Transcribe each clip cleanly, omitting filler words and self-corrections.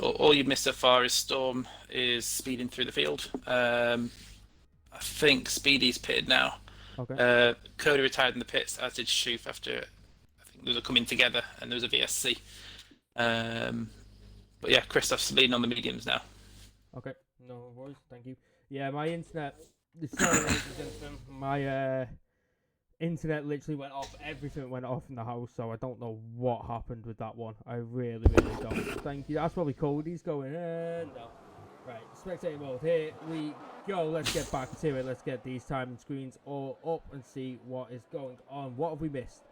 All you've missed so far is Storm is speeding through the field. I think Speedy's pitted now. Okay. Cody retired in the pits, as did Shoof after I think they were coming together, and there was a VSC. But yeah, Christoph's leading on the mediums now. Okay. No worries. Thank you. Yeah, my internet. Sorry, ladies and gentlemen. My internet literally went off. Everything went off in the house, so I don't know what happened with that one. I really don't. Thank you. That's probably Cody's going. No. Right, spectator mode. Here we go. Let's get back to it. Let's get these timing screens all up and see what is going on. What have we missed?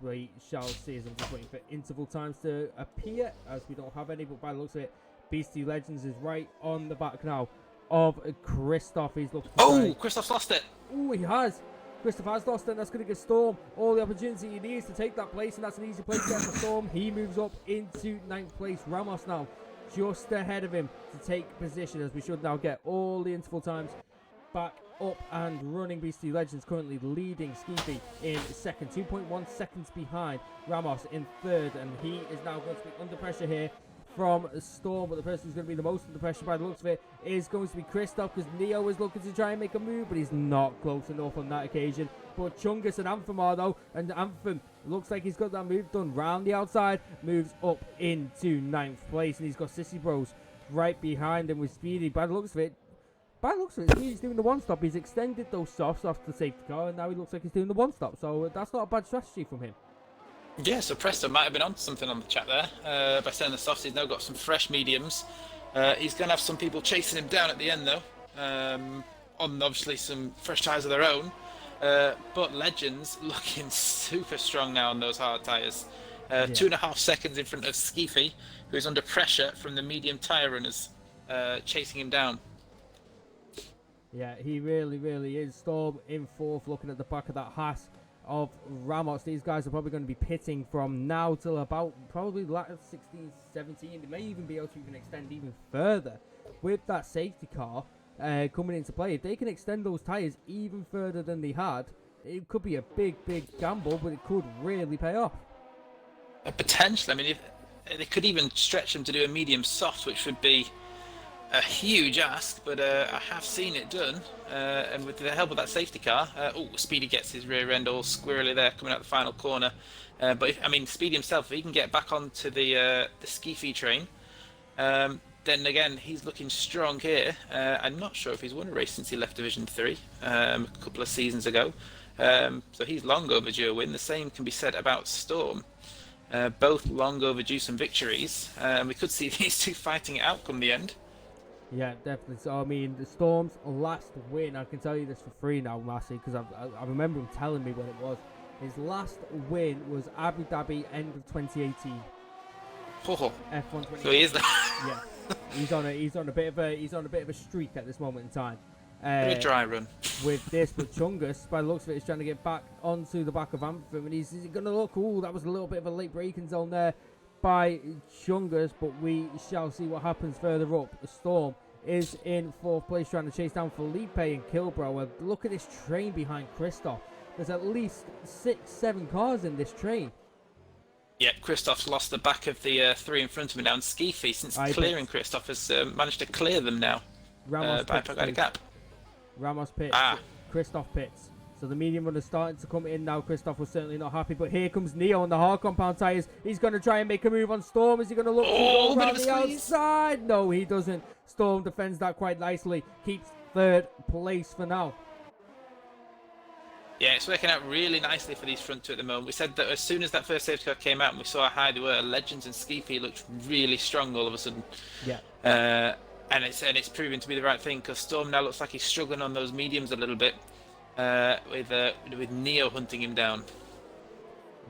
We shall see as I'm just waiting for interval times to appear, as we don't have any, but by the looks of it, Beastie Legends is right on the back now of Christoph. He's looking for Christoph's lost it. Oh, he has. Christoph has lost it, and that's going to give Storm all the opportunity he needs to take that place, and that's an easy place to get for Storm. He moves up into 9th place. Ramos now just ahead of him to take position, as we should now get all the interval times back up and running. Beastie Legends currently leading Skeefy in second, 2.1 seconds behind Ramos in third, and he is now going to be under pressure here from Storm, but the person who's going to be the most under pressure by the looks of it is going to be Christoph, because Neo is looking to try and make a move, but he's not close enough on that occasion. But Chungus and Anthem are though, and Anthem looks like he's got that move done round the outside, moves up into 9th place, and he's got Sissy Bros right behind him with Speedy. By the looks of it, Speedy's doing the one-stop. He's extended those softs off the safety car, and now he looks like he's doing the one-stop, so that's not a bad strategy from him. Yeah, so Preston might have been on something on the chat there by saying the softs. He's now got some fresh mediums. He's going to have some people chasing him down at the end, though, on obviously some fresh tyres of their own. But Legends looking super strong now on those hard tyres. 2.5 seconds in front of Skeefy, who is under pressure from the medium tyre runners chasing him down. Yeah, he really is. Storm in 4th, looking at the back of that Haas of Ramos. These guys are probably going to be pitting from now till about probably lap 16, 17. They may even be able to even extend even further with that safety car coming into play. If they can extend those tyres even further than they had, it could be a big gamble, but it could really pay off. Potentially. I mean, if they could even stretch them to do a medium soft, which would be a huge ask, but I have seen it done, and with the help of that safety car. Speedy gets his rear end all squirrely there coming out the final corner, but Speedy himself, if he can get back onto the Skeefy train, then again he's looking strong here. I'm not sure if he's won a race since he left Division 3 a couple of seasons ago, so he's long overdue a win. The same can be said about Storm. Both long overdue some victories. We could see these two fighting it out come the end. Yeah, definitely. So, the Storm's last win, I can tell you this for free now, Massey, because I remember him telling me when it was. His last win was Abu Dhabi, end of 2018. Oh, F1 2018. So he is that. Yeah, he's on a bit of a streak at this moment in time. A dry run. With this, but Chungus, by the looks of it, is trying to get back onto the back of Anthem, and he's going to look. That was a little bit of a late braking zone there by Chungus, but we shall see what happens further up. Storm is in 4th place, trying to chase down Felipe and Kilbro. And look at this train behind Christoph. There's at least 6-7 cars in this train. Yeah, Christoph's lost the back of the 3 in front of him now, and Skeefy, since clearing Christoph, has managed to clear them now by a gap. Ramos pits, Christoph pits. So the medium runner's starting to come in now. Christoph was certainly not happy, but here comes Neo on the hard compound tyres. He's going to try and make a move on Storm. Is he going to look around the outside? No, he doesn't. Storm defends that quite nicely. Keeps 3rd place for now. Yeah, it's working out really nicely for these front two at the moment. We said that as soon as that first safety car came out and we saw how high they were, Legends and Skeefy looked really strong all of a sudden. Yeah. And it's proving to be the right thing, because Storm now looks like he's struggling on those mediums a little bit. With Neo hunting him down.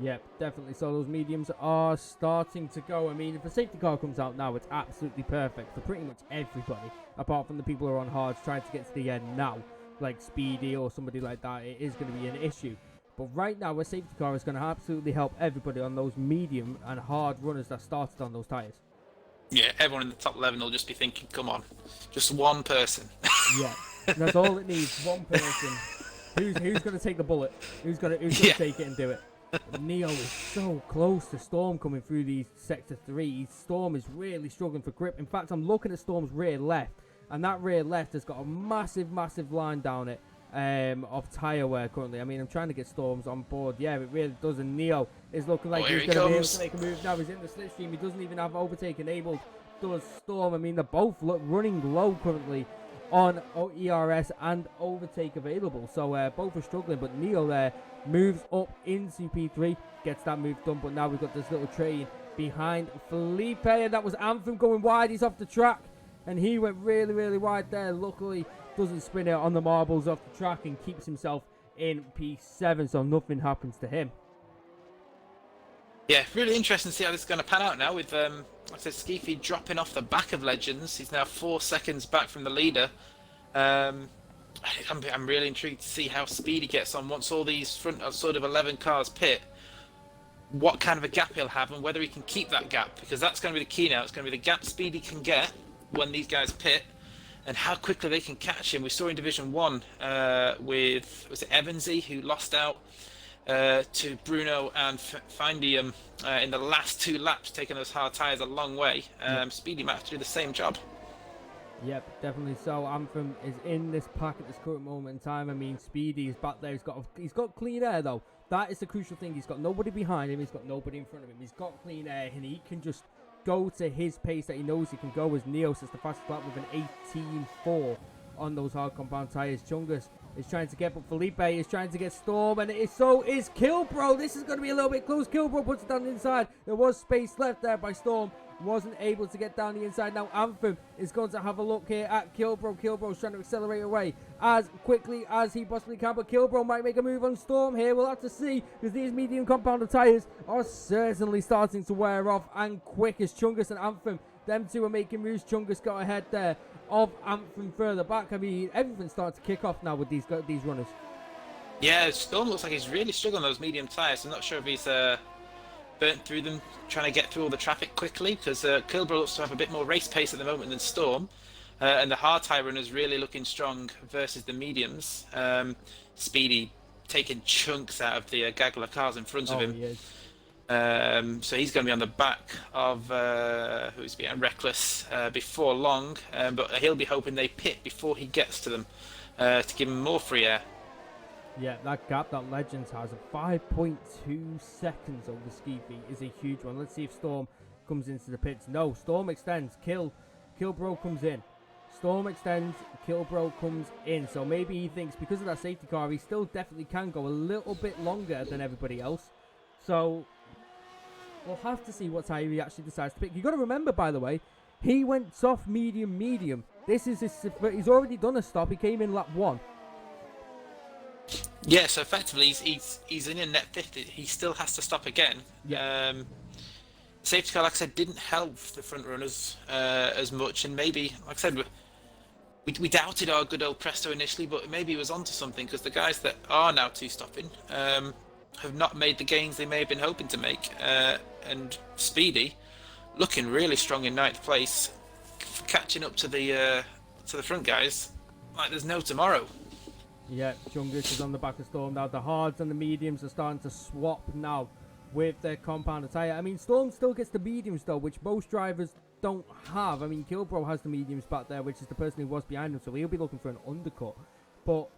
Yep, definitely. So those mediums are starting to go. If a safety car comes out now, it's absolutely perfect for pretty much everybody, apart from the people who are on hards trying to get to the end now, like Speedy or somebody like that. It is going to be an issue. But right now, a safety car is going to absolutely help everybody on those medium and hard runners that started on those tyres. Yeah, everyone in the top 11 will just be thinking, come on, just one person. Yeah, that's all it needs, one person. Who's going to take the bullet? Who's going to take it and do it? Neo is so close to Storm coming through these sector 3. Storm is really struggling for grip. In fact, I'm looking at Storm's rear left, and that rear left has got a massive, massive line down it of tyre wear currently. I mean, I'm trying to get Storms on board. Yeah, it really does. And Neo is looking like he's going to be able to make a move now. He's in the slipstream. He doesn't even have overtake enabled. Does Storm. I mean, they're both running low currently on ERS and overtake available. So both are struggling, but Neo there moves up into P3, gets that move done. But now we've got this little train behind Felipe, and that was Anthem going wide. He's off the track, and he went really, really wide there. Luckily, doesn't spin it on the marbles off the track and keeps himself in P7, so nothing happens to him. Yeah, really interesting to see how this is going to pan out now with, like I said, Skeefy dropping off the back of Legends. He's now 4 seconds back from the leader. I'm really intrigued to see how Speedy gets on once all these front sort of 11 cars pit. What kind of a gap he'll have and whether he can keep that gap, because that's going to be the key now. It's going to be the gap Speedy can get when these guys pit and how quickly they can catch him. We saw in Division 1 with, was it Evansy, who lost out to Bruno and Findium in the last 2 laps, taking those hard tyres a long way. Speedy might have to do the same job. Yep, definitely so. Anthem is in this pack at this current moment in time. I mean, Speedy is back there. He's got clean air though. That is the crucial thing. He's got nobody behind him. He's got nobody in front of him. He's got clean air, and he can just go to his pace that he knows he can go. As Neos is the fastest lap with an 18.4 on those hard compound tires. Chungus is trying to get, but Felipe is trying to get Storm, and so is Kilbro. This is going to be a little bit close. Kilbro puts it down the inside. There was space left there by Storm. Wasn't able to get down the inside. Now Anthem is going to have a look here at Kilbro. Kilbro's trying to accelerate away as quickly as he possibly can, but Kilbro might make a move on Storm here. We'll have to see, because these medium compounded tyres are certainly starting to wear off, and quick as Chungus and Anthem. Them two are making moves. Chungus got ahead there of Anthem further back. I mean, everything's starting to kick off now with these runners. Yeah, Storm looks like he's really struggling on those medium tyres. I'm not sure if he's burnt through them, trying to get through all the traffic quickly, because Kilbro looks to have a bit more race pace at the moment than Storm, and the hard tyre runners really looking strong versus the mediums. Speedy taking chunks out of the gaggle of cars in front of him. He is. So he's going to be on the back of who's being Reckless before long, but he'll be hoping they pit before he gets to them to give him more free air. Yeah, that gap that Legends has of 5.2 seconds over Skeefy is a huge one. Let's see if Storm comes into the pits. No, Storm extends. Kilbro comes in. Storm extends. Kilbro comes in. So maybe he thinks because of that safety car, he still definitely can go a little bit longer than everybody else. So we'll have to see what tyre he actually decides to pick. You've got to remember, by the way, he went soft, medium, medium. This is he's already done a stop. He came in lap 1. Yeah, so effectively he's in a net 50. He still has to stop again. Yeah. Safety car, like I said, didn't help the front runners as much, and maybe, like I said, we doubted our good old Presto initially, but maybe he was onto something, because the guys that are now stopping have not made the gains they may have been hoping to make. And Speedy, looking really strong in 9th place, catching up to the front guys like there's no tomorrow. Yeah, Chungus is on the back of Storm now. The hards and the mediums are starting to swap now with their compounded tyre. I mean, Storm still gets the mediums though, which most drivers don't have. I mean, Kilbro has the mediums back there, which is the person who was behind him, so he'll be looking for an undercut. But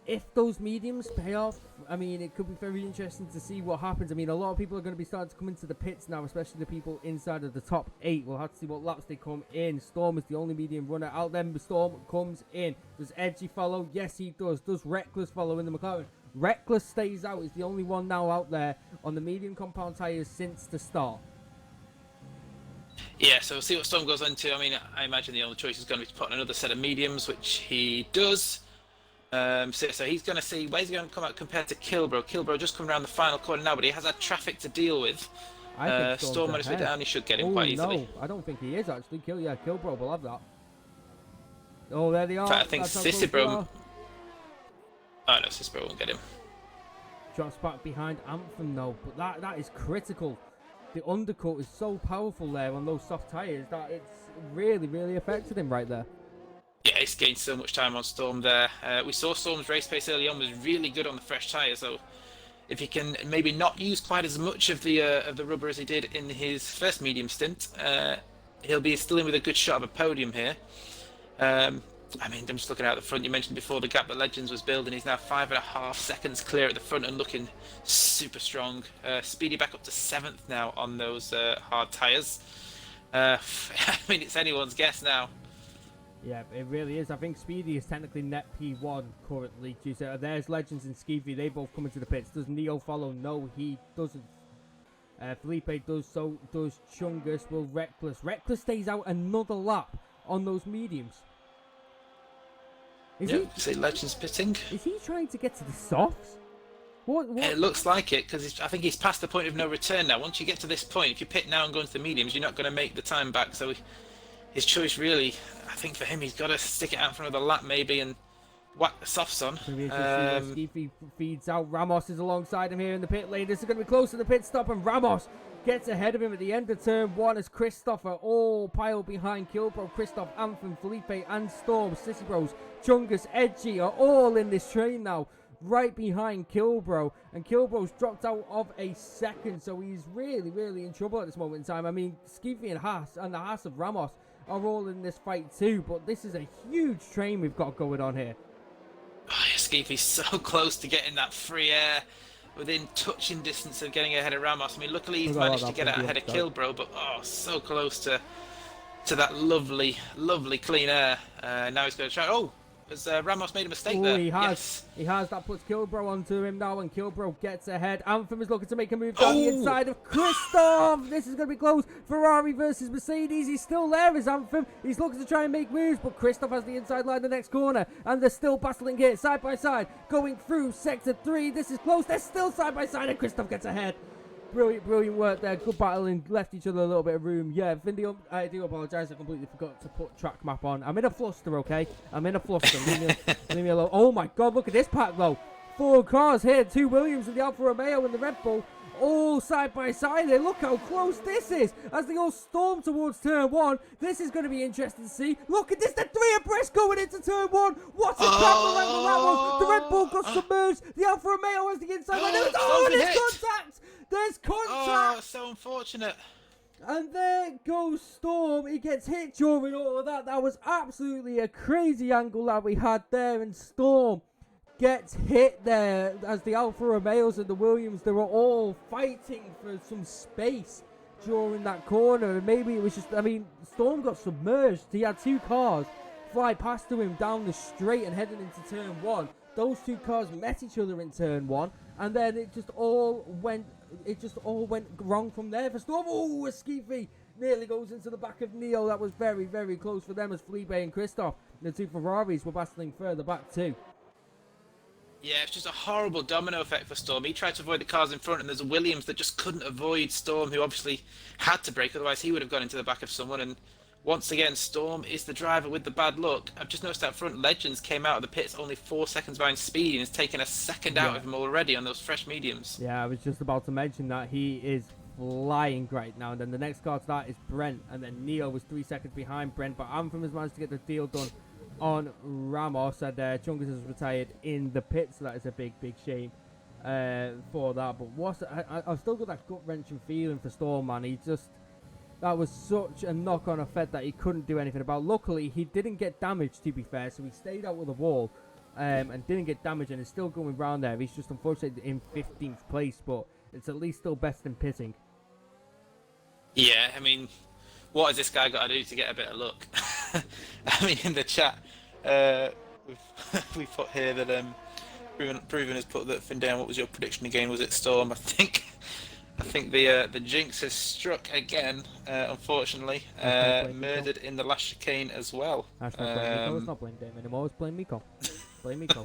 if those mediums pay off, I mean, it could be very interesting to see what happens. I mean, a lot of people are going to be starting to come into the pits now, especially the people inside of the top 8. We'll have to see what laps they come in. Storm is the only medium runner out there. Storm comes in. Does Edgy follow? Yes, he does. Does Reckless follow in the McLaren? Reckless stays out. He's the only one now out there on the medium compound tyres since the start. Yeah, so we'll see what Storm goes into. I mean, I imagine the only choice is going to be to put on another set of mediums, which he does. So he's going to see where's he going to come out compared to Kilbro. Kilbro just come around the final corner now, but he has had traffic to deal with. I think Storm on his way down, he should get him quite easily. No, I don't think he is actually. Kilbro will have that. Oh, there they are. In fact, I think Cicibro. Oh no, Cicibro won't get him. Drops back behind Anthem though, but that is critical. The undercut is so powerful there on those soft tyres that it's really, really affected him right there. Yeah, he's gained so much time on Storm there. We saw Storm's race pace early on was really good on the fresh tyres, so if he can maybe not use quite as much of the rubber as he did in his first medium stint, he'll be still in with a good shot of a podium here. I mean, I'm just looking out the front. You mentioned before the gap that Legends was building. He's now 5.5 seconds clear at the front and looking super strong. Speedy back up to 7th now on those hard tyres. I mean, it's anyone's guess now. Yeah, it really is. I think Speedy is technically net P1 currently. There's Legends and Skeevy. They both come into the pits. Does Neo follow? No, he doesn't. Felipe does, so does Chungus. Will Reckless. Reckless stays out another lap on those mediums. Say Legends pitting. Is he trying to get to the softs? What? It looks like it, because I think he's past the point of no return now. Once you get to this point, if you pit now and go into the mediums, you're not going to make the time back. So his choice really, I think for him, he's got to stick it out for another lap maybe and whack the softs on. Skeevy feeds out. Ramos is alongside him here in the pit lane. This is going to be close to the pit stop, and Ramos gets ahead of him at the end of turn 1 as Christopher all pile behind Kilbro, Christoph, Anthem, Felipe and Storm, Sissy Bros, Chungus, Edgy are all in this train now, right behind Kilbro, and Kilbro's dropped out of a second, so he's really, really in trouble at this moment in time. I mean, Skeevy and Haas and the Haas of Ramos are all in this fight too, but this is a huge train we've got going on here. Oh, yeah, Skeevy's so close to getting that free air, within touching distance of getting ahead of Ramos. I mean, luckily he's managed to get out ahead of Kilbro, but so close to that lovely, lovely clean air. Now he's going to try. Oh, has Ramos made a mistake there? He has. Yes. He has. That puts Kilbro onto him now, and Kilbro gets ahead. Anthem is looking to make a move down the inside of Christoph. This is going to be close. Ferrari versus Mercedes. He's still there, is Anthem. He's looking to try and make moves, but Christoph has the inside line the next corner, and they're still battling here, side by side, going through Sector 3. This is close. They're still side by side, and Christoph gets ahead. Brilliant work there. Good battling. Left each other a little bit of room. Yeah, Vindy, I do apologise. I completely forgot to put track map on. I'm in a fluster, okay? I'm in a fluster. Leave me alone. Oh my God, look at this pack though. 4 cars here. 2 Williams and the Alfa Romeo and the Red Bull. All side by side here. Look how close this is as they all storm towards turn 1. This is going to be interesting to see. Look at this. The 3 abreast going into turn 1. What a crap angle that was. The Red Bull got submerged. The Alfa Romeo has the inside line. There's contact. There's contact! Oh, so unfortunate. And there goes Storm. He gets hit during all of that. That was absolutely a crazy angle that we had there. And Storm gets hit there as the Alfa Romeos and the Williams, they were all fighting for some space during that corner. And maybe it was just, I mean, Storm got submerged. He had 2 cars fly past him down the straight and heading into turn 1. Those 2 cars met each other in turn 1. And then it just all went wrong from there for Storm. Oh, Skeevy nearly goes into the back of Neo. That was very, very close for them as Felipe and Christoph. The 2 Ferraris were battling further back too. Yeah, it's just a horrible domino effect for Storm. He tried to avoid the cars in front, and there's a Williams that just couldn't avoid Storm, who obviously had to brake, otherwise he would have gone into the back of someone. And once again, Storm is the driver with the bad luck. I've just noticed out front, Legends came out of the pits only 4 seconds behind Speedy and has taken a second out of him already on those fresh mediums. Yeah, I was just about to mention that he is flying right now. And then the next car to that is Brent. And then Neo was 3 seconds behind Brent. But Anthem has managed to get the deal done on Ramos. And Chungus has retired in the pits. So that is a big, big shame for that. But I've still got that gut-wrenching feeling for Storm, man. That was such a knock-on effect that he couldn't do anything about. Luckily, he didn't get damaged, to be fair, so he stayed out with the wall and didn't get damaged and is still going round there. He's just unfortunately in 15th place, but it's at least still best in pitting. Yeah, I mean, what has this guy got to do to get a bit of luck? I mean, in the chat, we put here that Proven has put that Findan, what was your prediction again? Was it Storm? I think the jinx has struck again, unfortunately. Murdered in the last chicane as well. It's not blame Dame anymore, it's blame Miko. Blame Miko.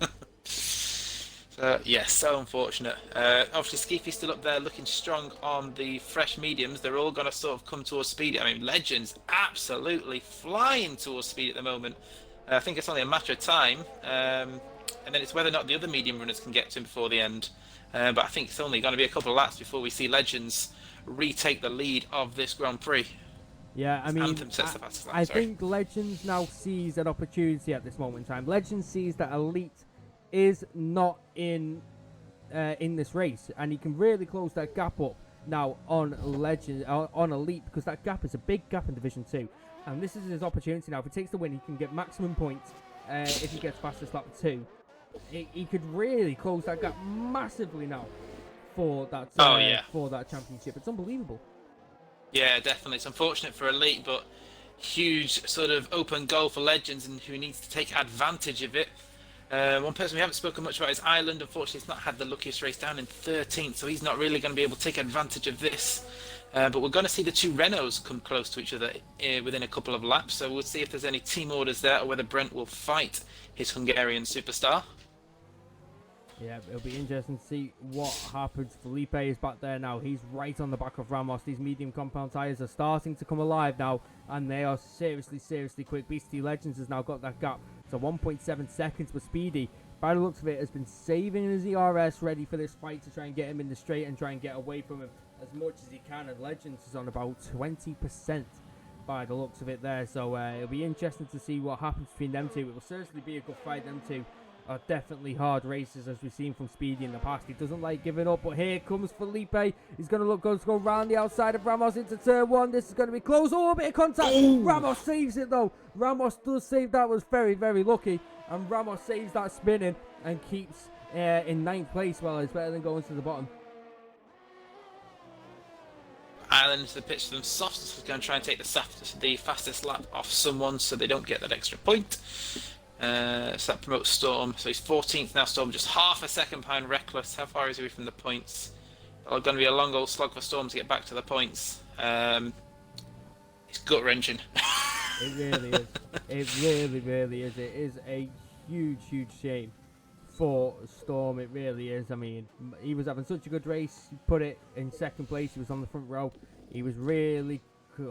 Yeah, so unfortunate. Obviously, Skeefy's still up there looking strong on the fresh mediums. They're all going to sort of come towards speed. I mean, Legends absolutely flying towards speed at the moment. I think it's only a matter of time. And then it's whether or not the other medium runners can get to him before the end. But I think it's only going to be a couple of laps before we see Legends retake the lead of this Grand Prix. Yeah, I mean, I think Legends now sees an opportunity at this moment in time. Legends sees that Elite is not in in this race, and he can really close that gap up now on Legend, on Elite, because that gap is a big gap in Division 2. And this is his opportunity now. If he takes the win, he can get maximum points if he gets fastest lap 2. He could really close that gap massively now for that for that championship. It's unbelievable. Yeah, definitely. It's unfortunate for Elite, but huge sort of open goal for Legends, and who needs to take advantage of it. One person we haven't spoken much about is Ireland. Unfortunately, he's not had the luckiest race, down in 13th, so he's not really going to be able to take advantage of this. But we're going to see the two Renaults come close to each other within a couple of laps, so we'll see if there's any team orders there, or whether Brent will fight his Hungarian superstar. Yeah, it'll be interesting to see what happens. Felipe is back there now. He's right on the back of Ramos. These medium compound tyres are starting to come alive now, and they are seriously quick. Beastie Legends has now got that gap to 1.7 seconds, but Speedy, by the looks of it, has been saving his ERS, ready for this fight to try and get him in the straight and try and get away from him as much as he can. And Legends is on about 20% by the looks of it there, so it'll be interesting to see what happens between them two. It will certainly be a good fight. Them two are definitely hard races, as we've seen from Speedy in the past. He doesn't like giving up, but here comes Felipe. He's going to go around the outside of Ramos into turn 1. This is going to be close. Oh, a bit of contact. Ooh. Ramos saves it, though. Ramos does save that. Was very lucky. And Ramos saves that spinning and keeps in 9th place. Well, it's better than going to the bottom. Ireland to the pitch for them soft, so he's going to try and take the fastest lap off someone so they don't get that extra point. So that promotes Storm. So he's 14th now. Storm just half a second behind Reckless. How far is he from the points? It's going to be a long old slog for Storm to get back to the points. It's gut wrenching. It really is. It really is. It is a huge shame for Storm. It really is. I mean, he was having such a good race. He put it in 2nd place. He was on the front row. He was really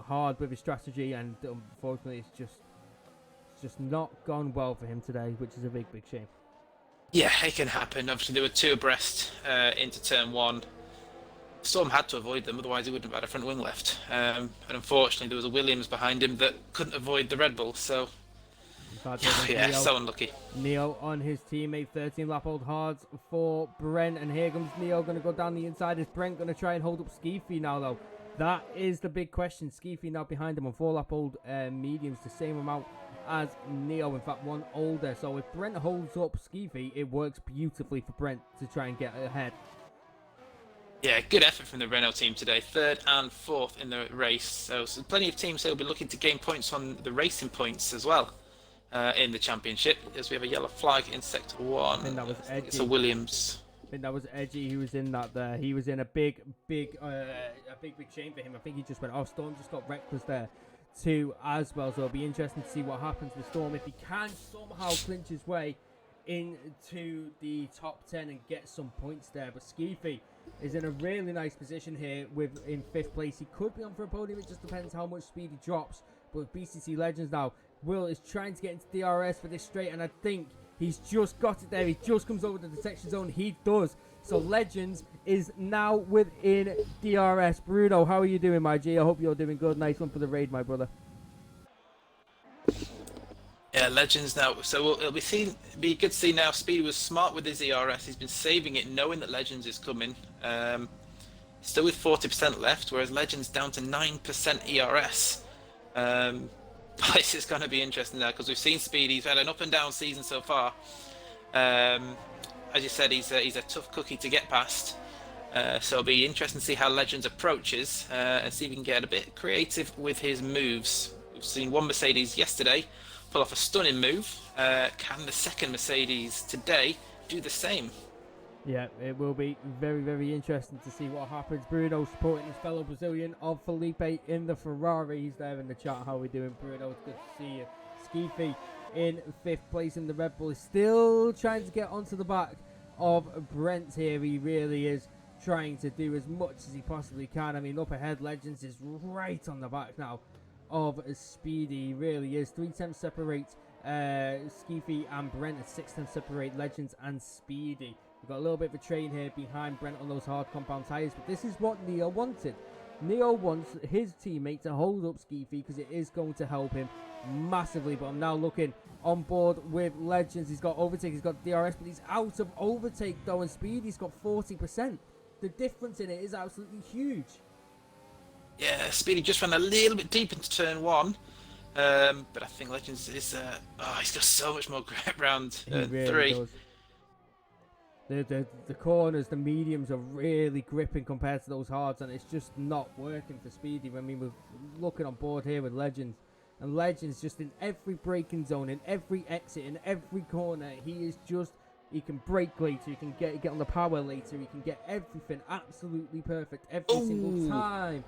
hard with his strategy, and unfortunately, it's just not gone well for him today, which is a big shame. Yeah, it can happen. Obviously, there were 2 abreast into turn 1. Storm had to avoid them, otherwise he wouldn't have had a front wing left. And unfortunately, there was a Williams behind him that couldn't avoid the Red Bull, so yeah, so unlucky. Neo on his teammate, 13 lap old hards for Brent, and here comes Neo, going to go down the inside. Is Brent going to try and hold up Skeefy now, though? That is the big question. Skeefy now behind him on 4 lap old mediums, the same amount as Neo, in fact 1 older. So if Brent holds up Skeefy, it works beautifully for Brent to try and get ahead. Yeah, good effort from the Renault team today. 3rd and 4th in the race. So plenty of teams who will be looking to gain points on the racing points as well in the championship, as we have a yellow flag in sector 1. I think that was Edgy. It's a Williams. I think that was Edgy who was in that there. He was in a big shame for him. I think he just went off. Storm just got Reckless there too as well, so it'll be interesting to see what happens with Storm if he can somehow clinch his way into the top 10 and get some points there. But Skeefy is in a really nice position here in 5th place. He could be on for a podium, it just depends how much speed he drops. But BCC Legends now, Will is trying to get into DRS for this straight, and I think he's just got it there. He just comes over the detection zone. He does. So Legends is now within DRS. Bruno, how are you doing, my G? I hope you're doing good. Nice one for the raid, my brother. Yeah, Legends now. So it'll be good to see now. Speedy was smart with his ERS. He's been saving it, knowing that Legends is coming. Still with 40% left, whereas Legends down to 9% ERS. This is going to be interesting now, because we've seen Speedy. He's had an up and down season so far. As you said, he's a tough cookie to get past. So it'll be interesting to see how Legends approaches and see if he can get a bit creative with his moves. We've seen one Mercedes yesterday pull off a stunning move. Can the second Mercedes today do the same? Yeah, it will be very interesting to see what happens. Bruno supporting his fellow Brazilian of Felipe in the Ferrari. He's there in the chat. How are we doing, Bruno? It's good to see you. Skeefy in 5th place in the Red Bull is still trying to get onto the back of Brent here. He really is trying to do as much as he possibly can. I mean, up ahead, Legends is right on the back now of Speedy. He really is. 3 tenths separate Skeefy and Brent, and 6 tenths separate Legends and Speedy. We've got a little bit of a train here behind Brent on those hard compound tyres, but this is what Neo wanted. Neo wants his teammate to hold up Skeefy because it is going to help him massively. But I'm now looking on board with Legends. He's got overtake, he's got DRS, but he's out of overtake though, and Speedy's got 40%. The difference in it is absolutely huge. Yeah, Speedy just ran a little bit deep into turn 1. But I think Legends is he's got so much more grip round Really 3. does. The corners, the mediums are really gripping compared to those hards, and it's just not working for Speedy. I mean, we're looking on board here with Legends, and Legends just in every braking zone, in every exit, in every corner, he can brake later, he can get on the power later, he can get everything absolutely perfect every single time.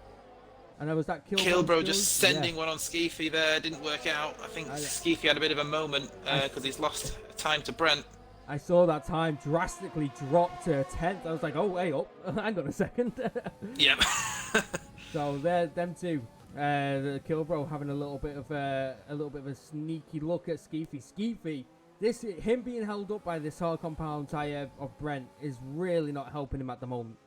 And there was that Kilbro just sending one on Skeefy there, didn't work out. I think Skeefy had a bit of a moment because he's lost time to Brent. I saw that time drastically drop to 10th. I was like, oh, wait up, hang on a second. Yep. So them two, Kilbro having a little bit of a sneaky look at Skeefy. Skeefy, him being held up by this hard compound tire of Brent is really not helping him at the moment.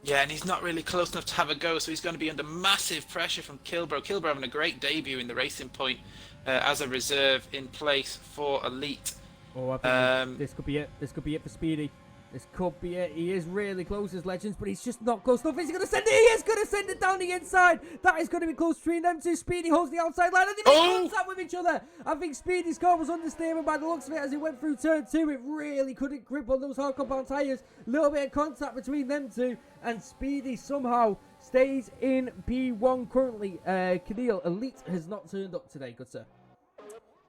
Yeah, and he's not really close enough to have a go, so he's going to be under massive pressure from Kilbro. Kilbro having a great debut in the Racing Point as a reserve in place for Elite. Oh, I think this could be it. This could be it for Speedy. This could be it. He is really close as Legends, but he's just not close enough. Is he going to send it? He is going to send it down the inside. That is going to be close between them two. Speedy holds the outside line and they make contact with each other. I think Speedy's car was understeering by the looks of it as he went through turn 2. It really couldn't grip on those hard compound tyres. Little bit of contact between them two, and Speedy somehow stays in P1 currently. Keneal Elite has not turned up today, good sir.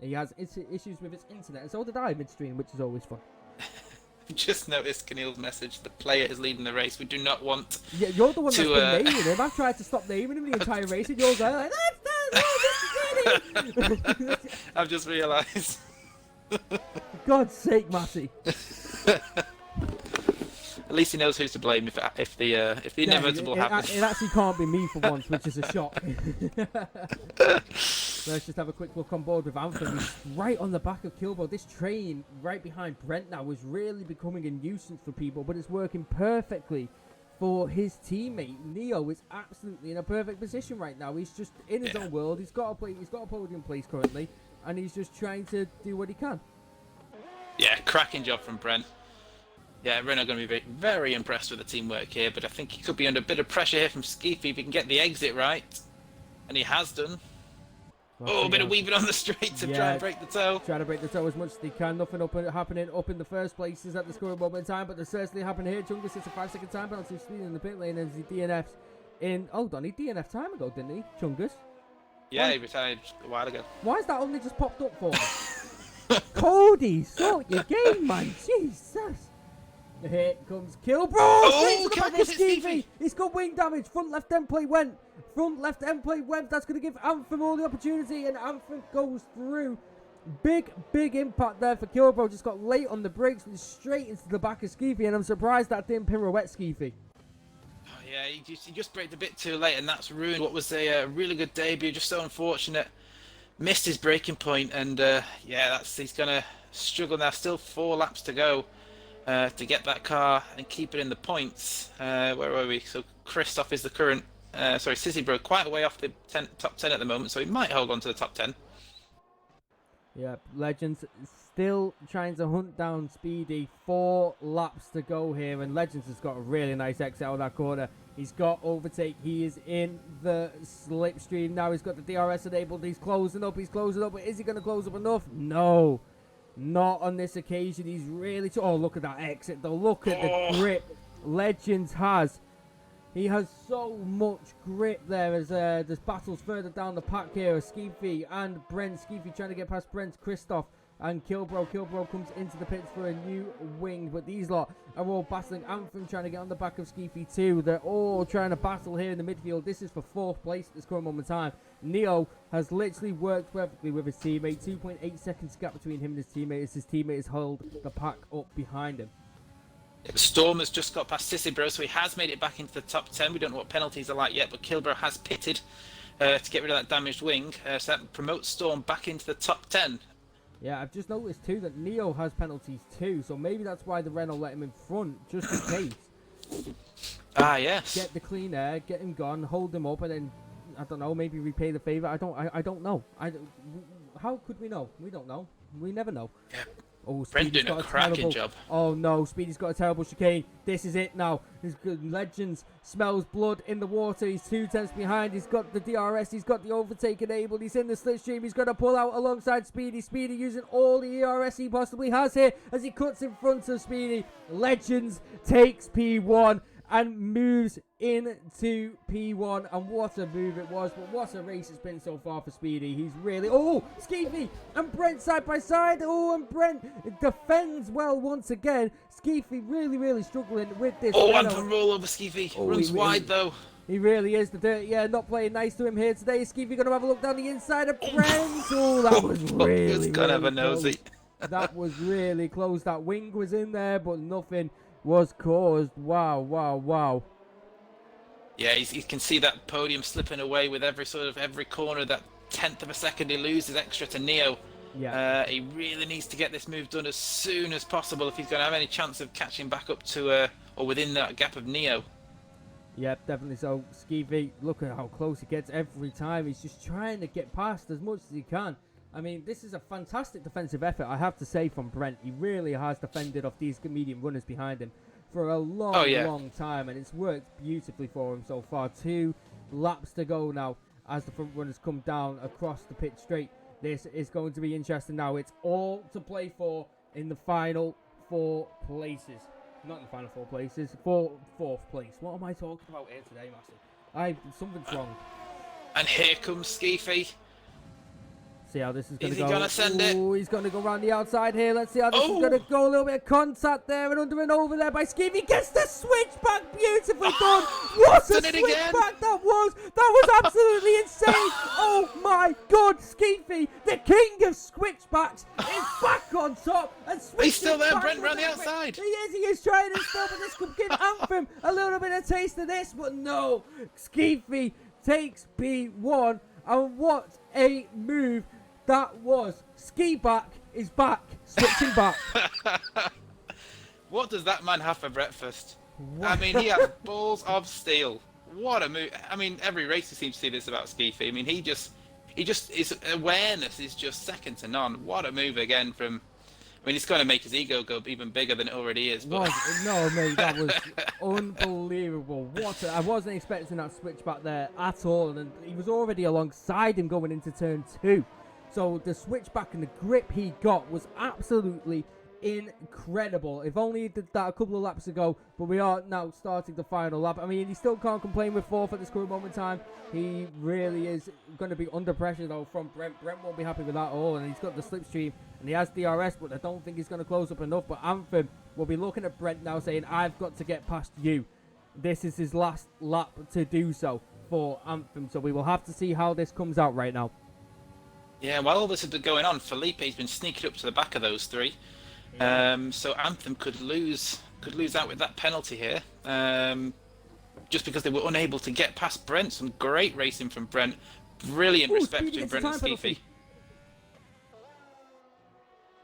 He has issues with his internet, and so did I midstream, which is always fun. Just noticed Keneal's message. The player is leading the race. We do not want. Yeah, you're the one that's been naming him. I've tried to stop naming him the entire race, and you're like, I've just realised. God's sake, Matty. At least he knows who's to blame if the inevitable happens. It actually can't be me for once, which is a shock. Let's just have a quick look on board with Anthem. He's right on the back of Kilbo. This train right behind Brent now is really becoming a nuisance for people, but it's working perfectly for his teammate. Neo is absolutely in a perfect position right now. He's just in his own world. He's got a podium place currently, and he's just trying to do what he can. Yeah, cracking job from Brent. Yeah, Renault going to be very impressed with the teamwork here, but I think he could be under a bit of pressure here from Skeefy if he can get the exit right. And he has done. A bit of weaving on the straight to try and break the toe. Trying to break the toe as much as they can. Nothing happening up in the first places at the scoring moment in time, but there's certainly happening here. Chungus hits a 5-second time penalty, Speed in the pit lane, and he DNFs in. Hold on, he DNF'd time ago, didn't he, Chungus? Yeah, he retired a while ago. Why has that only just popped up for me? Cody, sort your game, man. Jesus. Here comes Kilbro. Oh, Kilbro's Skeefy. He's got wing damage. Front left end plate went. Front left end plate went. That's going to give Anthem all the opportunity, and Anthem goes through. Big impact there for Kilbro. Just got late on the brakes, went straight into the back of Skeefy, and I'm surprised that didn't pirouette Skeefy. Oh, yeah, he just braked a bit too late, and that's ruined what was a really good debut. Just so unfortunate. Missed his braking point, and he's going to struggle now. Still 4 laps to go. To get that car and keep it in the points. Where were we? So Christoph is the current, Sissybro quite a way off the top 10 at the moment, so he might hold on to the top 10. Yeah, Legends still trying to hunt down Speedy. 4 laps to go here, and Legends has got a really nice exit out of that corner. He's got overtake. He is in the slipstream now. He's got the DRS enabled. He's closing up. But is he going to close up enough? No. Not on this occasion. He's really... Oh, look at that exit, though. Look at the grip Legends has. He has so much grip there as there's battles further down the pack here. Skeefy and Brent. Skeefy trying to get past Brent. Christoph and Kilbro. Kilbro comes into the pits for a new wing, but these lot are all battling. Anthem trying to get on the back of Skeefy too. They're all trying to battle here in the midfield. This is for 4th place at this current moment in time. Neo has literally worked perfectly with his teammate. 2.8 seconds gap between him and his teammate as his teammate has held the pack up behind him. Yeah, Storm has just got past Sissybro, so he has made it back into the top 10. We don't know what penalties are like yet, but Kilbro has pitted to get rid of that damaged wing, so that promotes Storm back into the top 10. Yeah, I've just noticed too that Neo has penalties too, so maybe that's why the Renault let him in front, just in case. Ah, yes. Get the clean air, get him gone, hold him up, and then I don't know, maybe repay the favor. I don't know. How could we know? We don't know. We never know. Yeah. Oh, Brent Speedy's doing got a cracking terrible. job. Oh no, Speedy's got a terrible chicane. This is it now. His good Legends smells blood in the water. He's 2 tenths behind. He's got the DRS. He's got the overtake enabled. He's in the slipstream. He's going to pull out alongside Speedy. Speedy using all the ERS he possibly has here as he cuts in front of Speedy. Legends takes P1 and moves into P1, and what a move it was, but what a race it's been so far for Speedy. He's really, Skeefy and Brent side by side, and Brent defends well once again. Skeefy really struggling with this. And the roll over Skeefy, runs wide though. He really is, not playing nice to him here today. Skeefy gonna have a look down the inside of Brent. That was really, He's gonna have a nosy. That was really close. That wing was in there, but nothing was caused. Wow. Yeah, you can see that podium slipping away with every corner. That 1/10 of a second he loses extra to Neo. Yeah. He really needs to get this move done as soon as possible if he's going to have any chance of catching back up to or within that gap of Neo. Yep, definitely so. Skeevy, look at how close he gets every time. He's just trying to get past as much as he can. I mean, this is a fantastic defensive effort, I have to say, from Brent. He really has defended off these medium runners behind him for a long time, and it's worked beautifully for him so far. 2 laps to go now as the front runners come down across the pit straight. This is going to be interesting now. It's all to play for in the final 4 places. Not in the final 4 places, fourth place. What am I talking about here today, Master? Something's wrong. And here comes Skeefy. See how this is going to go. Is he going to send it? He's going to go around the outside here. Let's see how this is going to go. A little bit of contact there and under and over there by Skeevy. Gets the switchback. Beautifully done. What a switchback that was. That was absolutely insane. Oh my God. Skeevy, the king of switchbacks, is back on top. And he's still there. Brent round the outside. He is trying to stop, but this could give Anthem a little bit of taste of this. But no. Skeevy takes P1. And what a move that was. Ski back is back, switching back. What does that man have for breakfast? What? I mean, he has balls of steel. What a move. I mean, every racer seems to see this about Skeefy. I mean, his awareness is just second to none. What a move again from... I mean, it's going to make his ego go even bigger than it already is. But... No, mate, that was unbelievable. I wasn't expecting that switch back there at all, and he was already alongside him going into turn 2. So the switchback and the grip he got was absolutely incredible. If only he did that a couple of laps ago, but we are now starting the final lap. I mean, he still can't complain with 4th at this current moment in time. He really is going to be under pressure, though, from Brent. Brent won't be happy with that at all, and he's got the slipstream, and he has DRS, but I don't think he's going to close up enough. But Anthem will be looking at Brent now saying, I've got to get past you. This is his last lap to do so for Anthem, so we will have to see how this comes out right now. Yeah, while all this has been going on, Felipe's been sneaking up to the back of those 3. So Anthem could lose out with that penalty here, just because they were unable to get past Brent. Some great racing from Brent. Brilliant respect between Brent and Skeefy.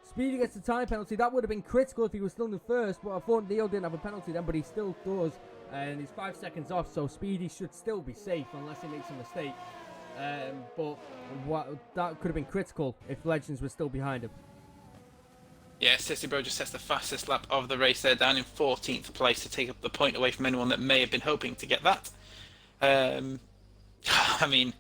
Speedy gets the time penalty. That would have been critical if he was still in the first, but I thought Neil didn't have a penalty then, but he still does. And he's 5 seconds off, so Speedy should still be safe unless he makes a mistake. But that could have been critical if Legends were still behind him. Yeah, Sissy Bro just sets the fastest lap of the race there, down in 14th place to take up the point away from anyone that may have been hoping to get that. I mean,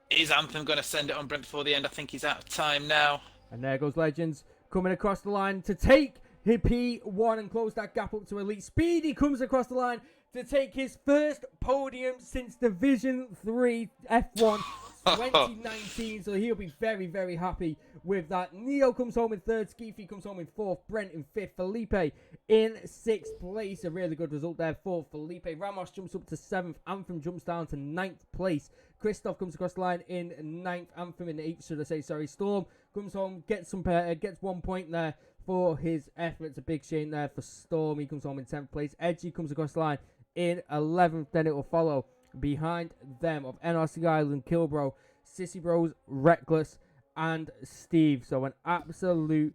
is Anthem going to send it on Brent before the end? I think he's out of time now. And there goes Legends coming across the line to take his P1 and close that gap up to Elite. Speedy comes across the line to take his first podium since Division 3 F1 2019, so he'll be very happy with that. Neo comes home in 3rd, Skeefy comes home in 4th, Brent in 5th, Felipe in 6th place. A really good result there for Felipe. Ramos jumps up to 7th, Anthem jumps down to 9th place. Christoph comes across the line in 9th, Anthem in 8th, should I say, sorry. Storm comes home, gets 1 point there for his efforts. A big shame there for Storm. He comes home in 10th place. Edgy comes across the line in 11th, then it will follow behind them of NRC Island, Kilbro, Sissy Bros, Reckless, and Steve. So an absolute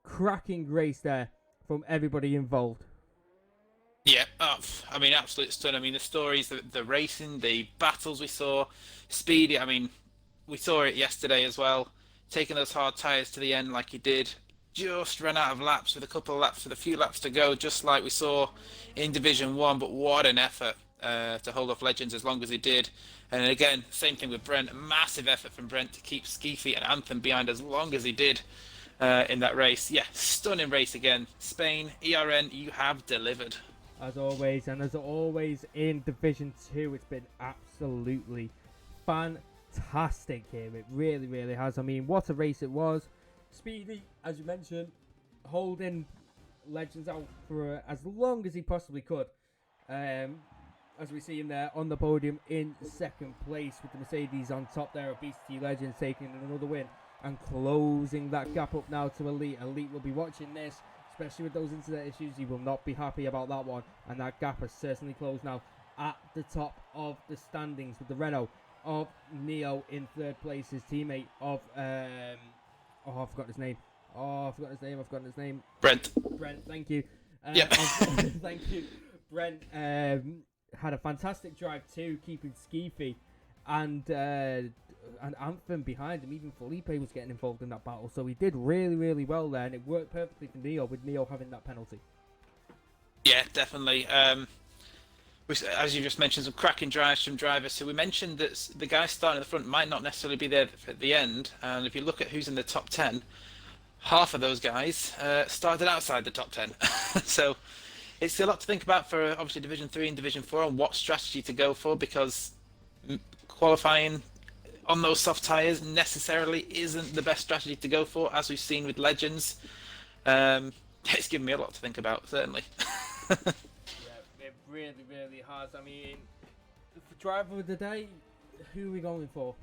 cracking race there from everybody involved. Yeah, I mean, absolute stun. I mean, the stories, the racing, the battles we saw, Speedy. I mean, we saw it yesterday as well, taking those hard tyres to the end like he did. Just ran out of laps with a couple of laps, with a few laps to go, just like we saw in Division One. But what an effort to hold off Legends as long as he did. And again, same thing with Brent. A massive effort from Brent to keep Skeefy and Anthem behind as long as he did in that race. Yeah, stunning race again. Spain, ERN, you have delivered. As always, and as always in Division 2, it's been absolutely fantastic here. It really, really has. I mean, what a race it was. Speedy, as you mentioned, holding Legends out for as long as he possibly could. As we see him there on the podium in second place with the Mercedes on top there. Obesity Legends taking another win and closing that gap up now to Elite. Elite will be watching this, especially with those internet issues. He will not be happy about that one, and that gap has certainly closed now at the top of the standings with the Renault of Neo in third place, his teammate of I forgot his name. I've forgotten his name. Brent. Thank you. Yeah. Thank you. Brent had a fantastic drive too, keeping Skeefy and Anthem behind him. Even Felipe was getting involved in that battle, so he did really, really well there, and it worked perfectly for Neo, with Neo having that penalty. Yeah, definitely. As you just mentioned, some cracking drives from drivers. So we mentioned that the guy starting at the front might not necessarily be there at the end. And if you look at who's in the top 10, half of those guys started outside the top 10. So it's a lot to think about for obviously Division 3 and Division 4 on what strategy to go for, because qualifying on those soft tyres necessarily isn't the best strategy to go for, as we've seen with Legends. It's given me a lot to think about, certainly. Yeah, it really, really has. I mean, for driver of the day, who are we going for?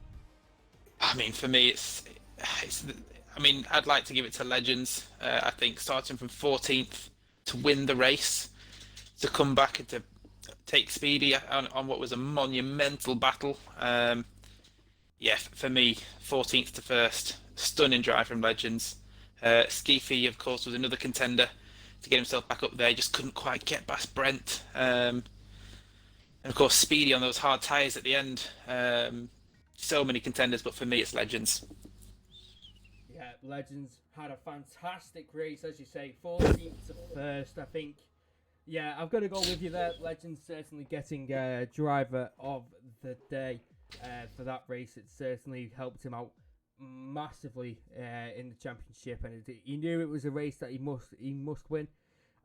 I mean, for me, I mean, I'd like to give it to Legends. I think starting from 14th to win the race, to come back and to take Speedy on what was a monumental battle. Yeah, for me, 14th to first, stunning drive from Legends. Skeefy, of course, was another contender to get himself back up there. Just couldn't quite get past Brent. And of course, Speedy on those hard tyres at the end. So many contenders, but for me, it's Legends. Yeah, Legends had a fantastic race, as you say, 14th to first, I think. Yeah, I've got to go with you there. Legends certainly getting driver of the day for that race. It certainly helped him out massively in the championship, and he knew it was a race that he must win.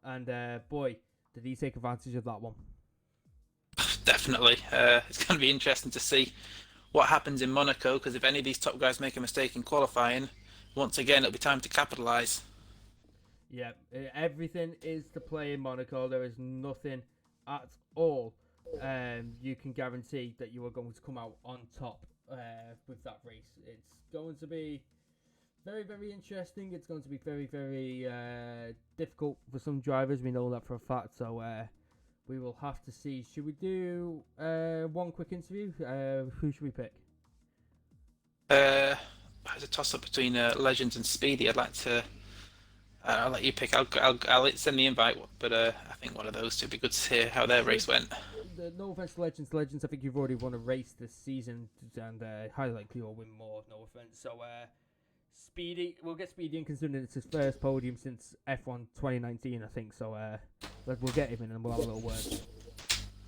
And boy, did he take advantage of that one. Definitely. It's going to be interesting to see what happens in Monaco, because if any of these top guys make a mistake in qualifying, once again, it'll be time to capitalise. Yeah, everything is to play in Monaco. There is nothing at all you can guarantee that you are going to come out on top with that race. It's going to be very, very interesting. It's going to be very, very difficult for some drivers. We know that for a fact. So we will have to see. Should we do one quick interview? Who should we pick? It's a toss-up between Legends and Speedy. I'd like to. I'll let you pick. I'll send the invite, but I think one of those two would be good to hear how their race went. No offense to Legends. I think you've already won a race this season, and highly likely you'll win more. No offense. So Speedy, we'll get Speedy in, considering it's his first podium since F1 2019, I think. So we'll get him in and we'll have a little word.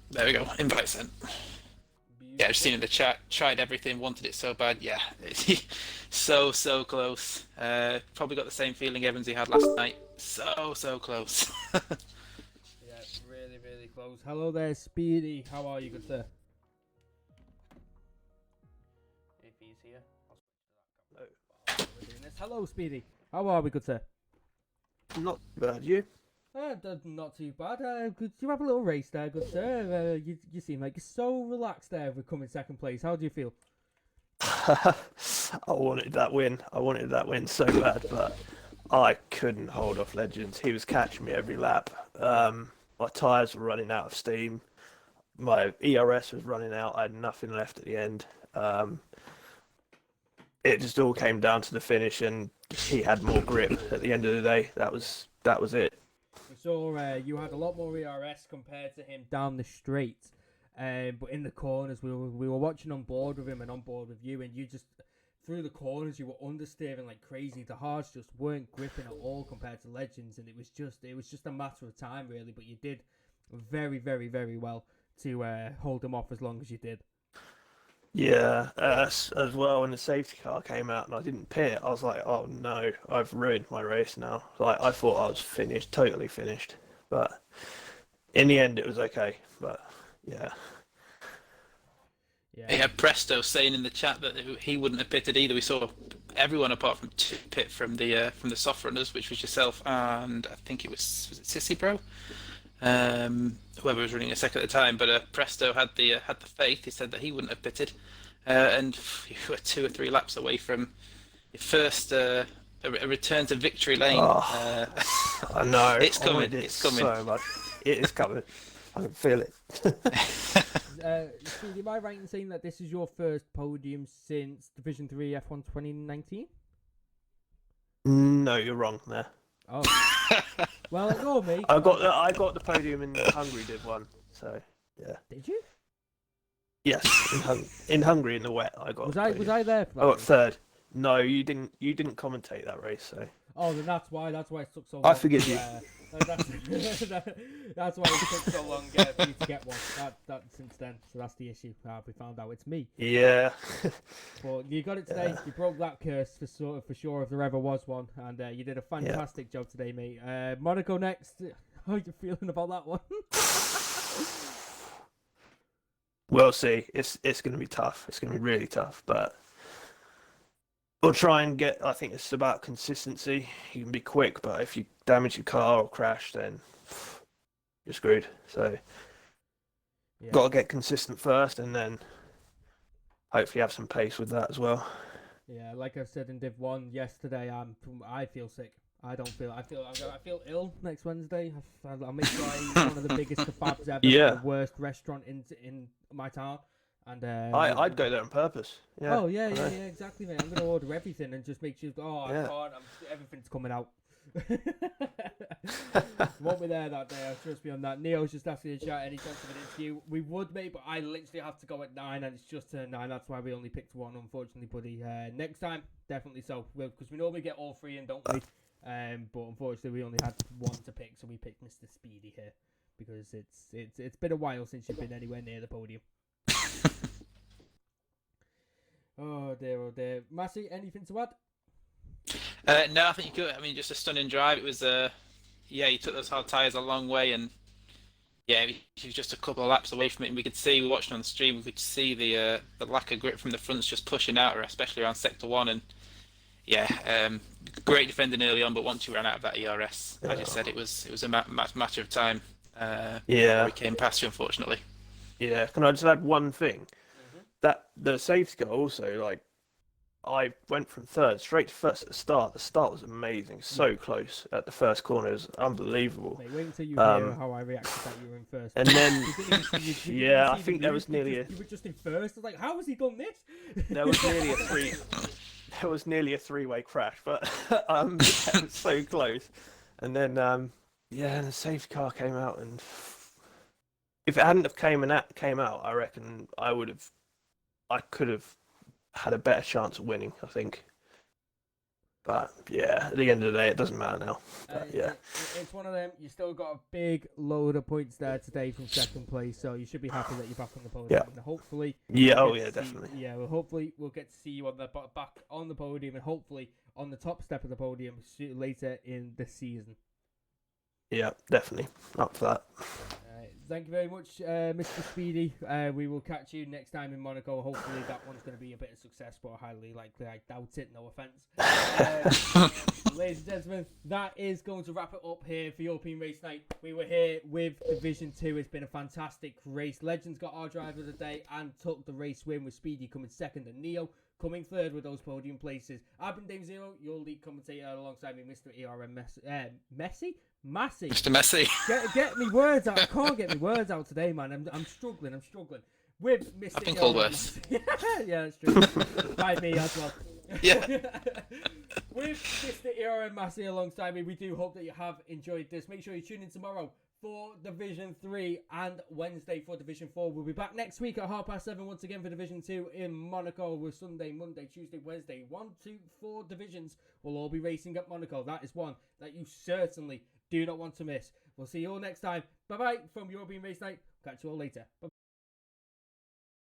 There we go. Invite sent. Yeah, I've seen in the chat. Tried everything, wanted it so bad. Yeah, so close. Probably got the same feeling Evans he had last night. So close. Yeah, really, really close. Hello there, Speedy. How are you, good sir? If he's here, I'll switch to that. We're doing this. Hello, Speedy. How are we, good sir? Not bad, you? Not too bad. Could you have a little race there, good sir? You seem like you're so relaxed there with coming second place. How do you feel? I wanted that win. So bad, but I couldn't hold off Legends. He was catching me every lap. My tyres were running out of steam. My ERS was running out. I had nothing left at the end. It just all came down to the finish, and he had more grip at the end of the day. That was it. We saw you had a lot more ERS compared to him down the straight. But in the corners, we were watching on board with him and on board with you, and you just through the corners you were understeering like crazy. The hards just weren't gripping at all compared to Legends, and it was just a matter of time really. But you did very, very, very well to hold him off as long as you did. Yeah, as well when the safety car came out and I didn't pit, I was like, oh no, I've ruined my race now. Like I thought I was finished, totally finished, but in the end it was okay. But yeah. Yeah, Presto saying in the chat that he wouldn't have pitted either. We saw everyone apart from two pit from the soft runners, which was yourself and I think was it Sissy Bro, whoever was running a second at the time. But Presto had the faith. He said that he wouldn't have pitted, and you were 2 or 3 laps away from your first a return to victory lane. Oh, I know. It's coming. It's coming. So much. It is coming. I can feel it. Steve, am I right in saying that this is your first podium since Division 3 F1 2019? No, you're wrong there. Oh. Well, ignore me. I got the podium in Hungary, did one. So yeah. Did you? Yes, in Hungary in the wet, I got. Was I there for that? I got third. No, you didn't. You didn't commentate that race, so. Oh, then that's why it took so long. I forgive you. That's why it took so long for you to get one. That since then, so that's the issue. We found out it's me. Yeah. But you got it today. Yeah. You broke that curse for sure if there ever was one, and you did a fantastic job today, mate. Monaco next. How are you feeling about that one? We'll see. It's going to be tough. It's going to be really tough, but. We'll try and get. I think it's about consistency. You can be quick, but if you damage your car or crash, then you're screwed. So, got to get consistent first, and then hopefully have some pace with that as well. Yeah, like I said in Div 1 yesterday, I feel sick. I feel ill next Wednesday. I'll make sure I eat one of the biggest kebabs ever. Yeah. The worst restaurant in my town. And I'd go there on purpose. Yeah. Oh yeah, exactly, mate. I'm gonna order everything and just make sure. Oh, I can't. Everything's coming out. Won't be there that day. I trust me on that. Neo's just asking in chat any chance of an interview. We would, mate, but I literally have to go at 9, and it's just turned 9. That's why we only picked one, unfortunately, buddy. Next time, definitely so. Because we normally get all 3 in, don't we? But unfortunately, we only had one to pick, so we picked Mr. Speedy here because it's been a while since you've been anywhere near the podium. Oh dear. Massey, anything to add? No, I think you could. I mean, just a stunning drive. It was, you took those hard tyres a long way, and he was just a couple of laps away from it. And we could see, we watched on the stream, we could see the lack of grip from the fronts just pushing out, especially around sector 1. And great defending early on, but once you ran out of that ERS, like I said, it was a matter of time. Before we came past you, unfortunately. Yeah, can I just add one thing? That the safety car also, like, I went from third straight to first at the start. The start was amazing, so close at the first corner. It was unbelievable. Mate, wait until you hear how I reacted that you were in first. And then, I think there was nearly you were just in first. I was like, how has he done this? There was nearly a three-way crash, but it was so close. And then, and the safety car came out, and if it hadn't have came out, I reckon I could have had a better chance of winning, I think. But at the end of the day, it doesn't matter now. But, it's one of them. You still got a big load of points there today from second place, so you should be happy that you're back on the podium. Yeah. And hopefully, definitely. Hopefully we'll get to see you on back on the podium, and hopefully on the top step of the podium later in the season. Yeah, definitely up for that. Thank you very much, Mr. Speedy. We will catch you next time in Monaco. Hopefully that one's going to be a bit of success, but highly likely. I doubt it, no offence. Ladies and gentlemen, that is going to wrap it up here for European Race Night. We were here with Division 2. It's been a fantastic race. Legends got our driver of the day and took the race win, with Speedy coming second and Neo coming third with those podium places. I've been Dame Zero, your lead commentator, alongside me, Mr. ERN Massey. Mr. Messi. Get me words out. I can't get me words out today, man. I'm struggling. With Mr. I've been called worse. Yeah, that's true. By me as well. Yeah. with Mr. ERN Massey alongside me, we do hope that you have enjoyed this. Make sure you tune in tomorrow for Division 3 and Wednesday for Division 4. We'll be back next week at 7:30 once again for Division 2 in Monaco with Sunday, Monday, Tuesday, Wednesday. 1, 2, 4 divisions will all be racing at Monaco. That is one that you certainly do not want to miss. We'll see you all next time. Bye-bye from European Race Night. Catch you all later. Bye.